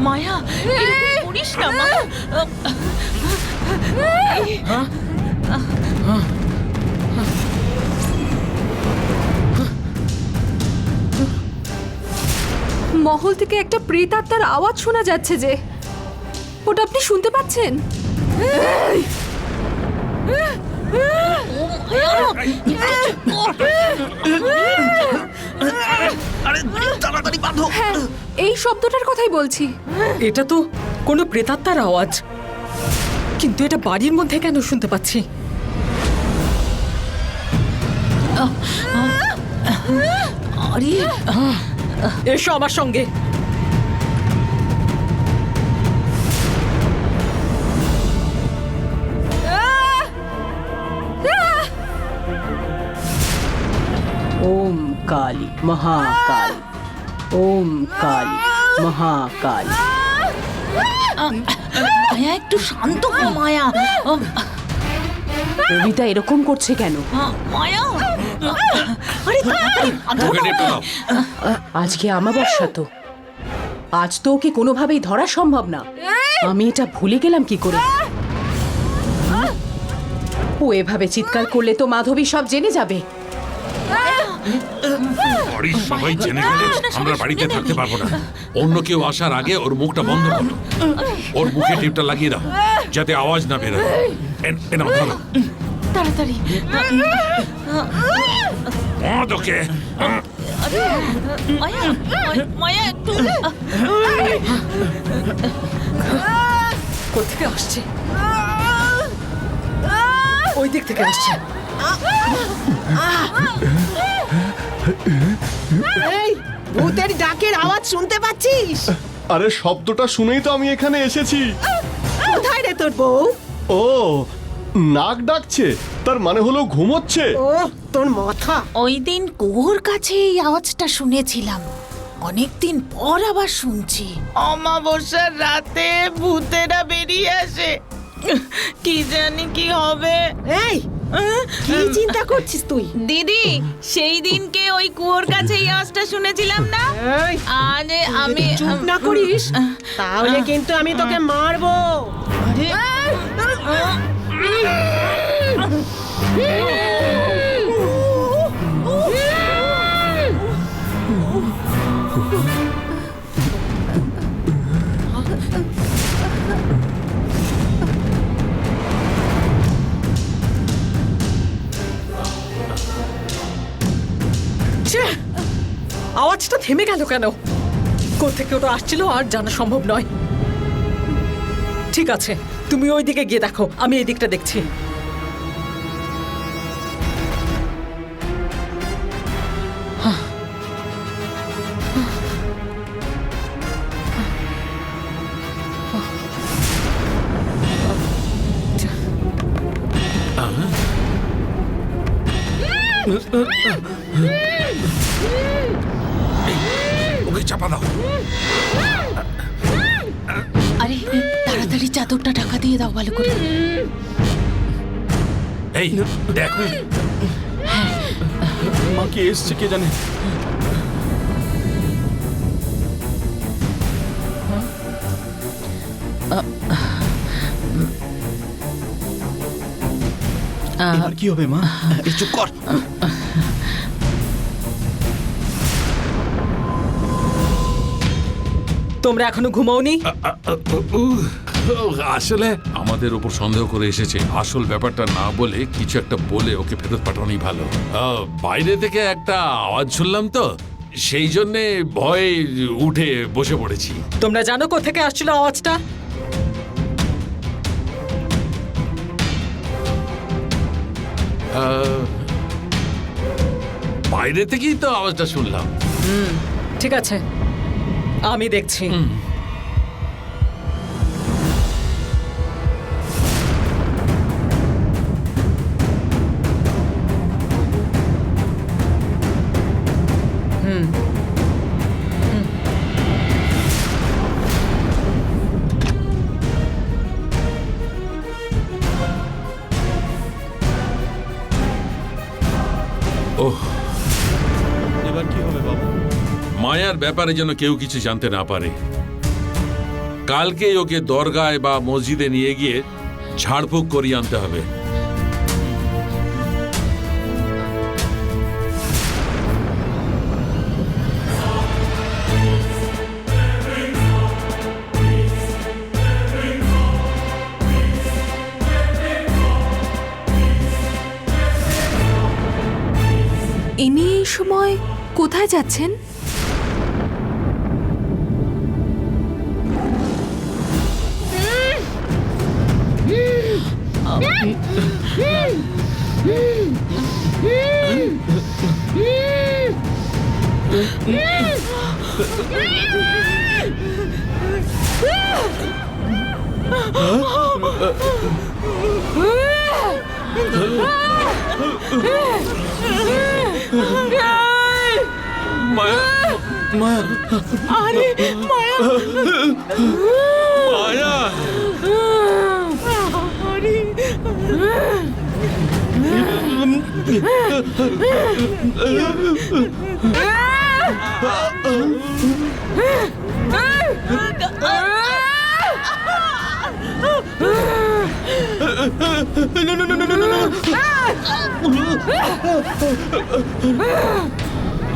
মায়া এরকম করিস না মা। মহল থেকে একটা প্রেতাত্মার আওয়াজ শোনা যাচ্ছে যে, ওটা আপনি শুনতে পাচ্ছেন? তাড়াতাড়ি বাঁধো। হ্যাঁ, এই শব্দটার কথাই বলছি। এটা তো কোনো প্রেতাত্মার আওয়াজ, কিন্তু এটা বাড়ির মধ্যে কেন শুনতে পাচ্ছি? আরে এসো আমার সঙ্গে। ओम काली महाकाली, ओम काली महाकाली। মায়া একটু শান্ত হ মায়া। কবিতা এরকম করছে কেন? মায়া আরে তাড়াতাড়ি বাঁধো না। আজকে আমাবস্যা তো, আজ তো ওকে কোনোভাবেই ধরা সম্ভব না। আমি এটা ভুলে গেলাম কি করে? ও এভাবে চিৎকার করলে তো মাধবী সব জেনে যাবে। বাড়ির সবাই জেনে গেলে আমরা বাড়িতে থাকতে পারবো না। অন্য কেউ আসার আগে ওর মুখটা বন্ধ করো। ওর মুখে টিপটা লাগিয়ে দাও যাতে আওয়াজ না বেরোয়। নাও ধরো তাড়াতাড়ি। ওকে মায়া মায়া একটু। কোথেকে আসছে? ওই দিক থেকে আসছে। এই ভূতের ডাকের আওয়াজ শুনতে পাচ্ছিস? আরে শব্দটা শুনেই তো আমি এখানে এসেছি। কোথায় রে তোর বউ? ও, নাক ডাকছে, তার মানে হলো ঘুমোচ্ছে। ও তোর মাথা। ওই দিন কুয়োর কাছে এই আওয়াজটা শুনেছিলাম, অনেকদিন পর আবার শুনছি। অমাবস্যার রাতে ভূতেরা বেরিয়ে আসে, কি জানি কি হবে। এই কি চিন্তা করছিস তুই? দিদি সেই দিনকে ওই কুয়োর কাছে এই আওয়াজটা শুনেছিলাম না, এই আজ আমি চুপ না করিস তাহলে কিন্তু আমি তোকে মারবো। আওয়াজটা থেমে গেল কেন? কোথেকে ওটা আসছিল আর জানা সম্ভব নয়। ঠিক আছে, তুমি ওই দিকে গিয়ে দেখো, আমি এই দিকটা দেখছি। ওকে চাপা দাও। আরে তাড়াতাড়ি চাদরটা ঢাকা দিয়ে দাও ভালো করে। এই দেখো মা কি এসছে কে জানে। এবার কি হবে মা? চুপ কর। তোমরা এখনো ঘুমাওনি? আসলে আমাদের উপর সন্দেহ করে এসেছে, আসল ব্যাপারটা না বলে কিছু একটা বলে ওকে ফেরত পাঠানোই ভালো। বাইরে থেকে একটা আওয়াজ শুনলাম তো, সেই জন্যে ভয়ে উঠে বসে পড়েছি। তোমরা জানো কোথেকে আসছিল আওয়াজটা? বাইরে থেকেই তো আওয়াজটা শুনলাম। ঠিক আছে, আমি দেখছি। ওহ, এবার কি হবে বাবা? মায়ার ব্যাপারে যেন কেউ কিছু জানতে না পারে। কালকে ওকে দরগায় বা মসজিদে নিয়ে গিয়ে ঝাড়ফুঁক করিয়ে আনতে হবে। ইনি এই সময় কোথায় যাচ্ছেন? মায়া, মায়া, আরে মায়া, মায়া,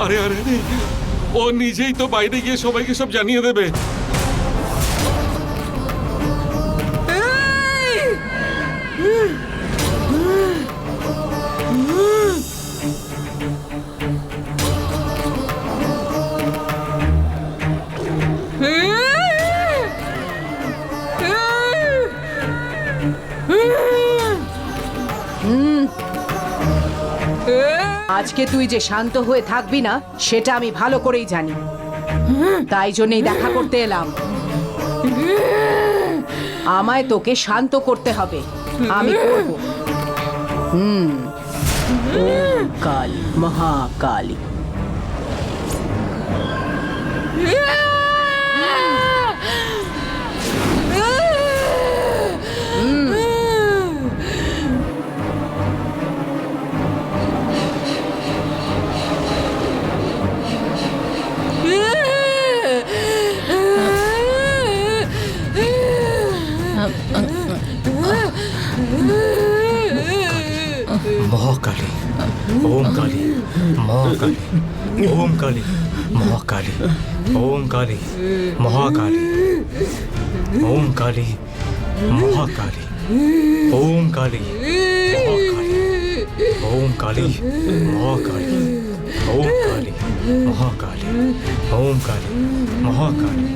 আরে আরে আরে আরে, ও নিজেই তো বাইরে গিয়ে সবাইকে সব জানিয়ে দেবে। আজকে তুই যে শান্ত হয়ে থাকবি না সেটা আমি ভালো করেই জানি, তাই জন্যই দেখা করতে এলাম। আমায় তোকে শান্ত করতে হবে, আমি করব। ওম কালী মহাকালী। महाकाली ओम काली महाकाली ओम काली महाकाली ओम काली महाकाली ओम काली महाकाली ओम काली महाकाली ओम काली महाकाली ओम काली महाकाली ओम काली महाकाली